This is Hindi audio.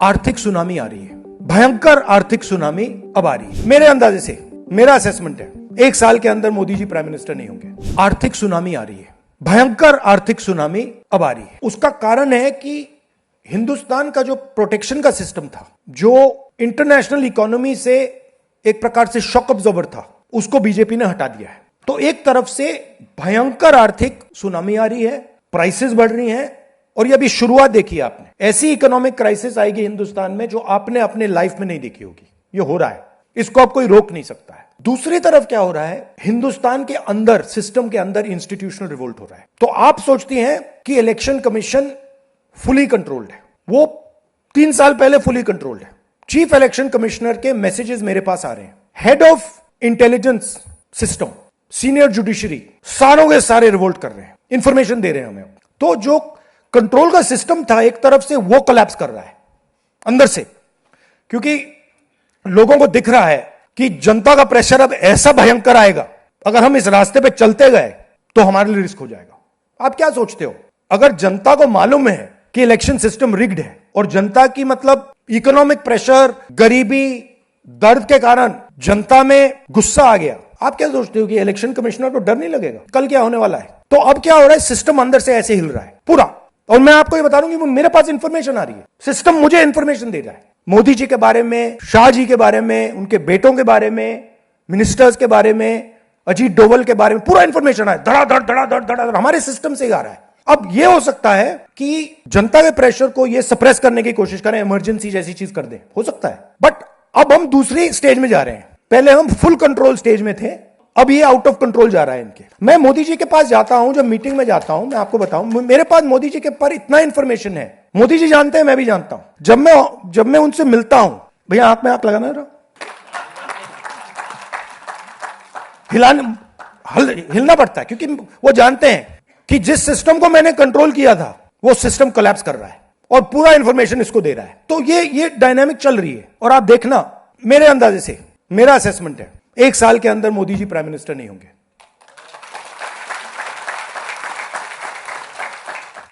आर्थिक सुनामी आ रही है, भयंकर आर्थिक सुनामी अब आ रही है। मेरे अंदाजे से, मेरा असेसमेंट है, 1 साल के अंदर मोदी जी प्राइम मिनिस्टर नहीं होंगे। आर्थिक सुनामी आ रही है, भयंकर आर्थिक सुनामी अब आ रही है। उसका कारण है कि हिंदुस्तान का जो प्रोटेक्शन का सिस्टम था, जो इंटरनेशनल इकोनॉमी से एक प्रकार से शॉक अब्जॉर्बर था, उसको बीजेपी ने हटा दिया है। तो एक तरफ से भयंकर आर्थिक सुनामी आ रही है, प्राइसेस बढ़ रही हैं, और ये अभी शुरुआत देखी आपने। ऐसी इकोनॉमिक क्राइसिस आएगी हिंदुस्तान में जो आपने अपने लाइफ में नहीं देखी होगी। ये हो रहा है, इसको अब कोई रोक नहीं सकता है। दूसरी तरफ क्या हो रहा है, हिंदुस्तान के अंदर, सिस्टम के अंदर इंस्टीट्यूशनल रिवोल्ट हो रहा है। तो आप सोचती हैं कि इलेक्शन कमीशन फुली कंट्रोल्ड है, वो 3 साल पहले फुली कंट्रोल्ड है। चीफ इलेक्शन कमिश्नर के मैसेजेस मेरे पास आ रहे हैं, head of intelligence system, senior judiciary, सारों के सारे रिवोल्ट कर रहे हैं, इंफॉर्मेशन दे रहे हैं हमें। तो जो कंट्रोल का सिस्टम था एक तरफ से, वो कोलैप्स कर रहा है अंदर से, क्योंकि लोगों को दिख रहा है कि जनता का प्रेशर अब ऐसा भयंकर आएगा, अगर हम इस रास्ते पे चलते गए तो हमारे लिए रिस्क हो जाएगा। आप क्या सोचते हो, अगर जनता को मालूम है कि इलेक्शन सिस्टम रिग्ड है और जनता की मतलब इकोनॉमिक प्रेशर, गरीबी, दर्द के कारण जनता में गुस्सा आ गया, आप क्या सोचते हो कि इलेक्शन कमिश्नर को डर नहीं लगेगा कल क्या होने वाला है? तो अब क्या हो रहा है, सिस्टम अंदर से ऐसे हिल रहा है पूरा। और मैं आपको ये बता दूं कि मेरे पास इंफॉर्मेशन आ रही है, सिस्टम मुझे इंफॉर्मेशन दे रहा है, मोदी जी के बारे में, शाह जी के बारे में, उनके बेटों के बारे में, मिनिस्टर्स के बारे में, अजीत डोवल के बारे में पूरा इंफॉर्मेशन है, धड़ाधड़ धड़ाधड़ धड़ाधड़ हमारे सिस्टम से आ रहा है। अब यह हो सकता है कि जनता के प्रेशर को यह सप्रेस करने की कोशिश करें, इमरजेंसी जैसी चीज कर दें, हो सकता है। बट अब हम दूसरी स्टेज में जा रहे हैं, पहले हम फुल कंट्रोल स्टेज में थे, अब ये आउट ऑफ कंट्रोल जा रहा है इनके। मैं मोदी जी के पास जाता हूं, जब मीटिंग में जाता हूं, मैं आपको बताऊं, मेरे पास मोदी जी के पर इतना इंफॉर्मेशन है, मोदी जी जानते हैं, मैं भी जानता हूं। जब मैं उनसे मिलता हूं, भैया आंख में आंख लगाना रहा, हिलना पड़ता है, क्योंकि वो जानते हैं कि जिस सिस्टम को मैंने कंट्रोल किया था वो सिस्टम कोलैप्स कर रहा है और पूरा इंफॉर्मेशन इसको दे रहा है। तो ये डायनामिक चल रही है। और आप देखना, मेरे अंदाजे से, मेरा असेसमेंट है, 1 साल के अंदर मोदी जी प्राइम मिनिस्टर नहीं होंगे।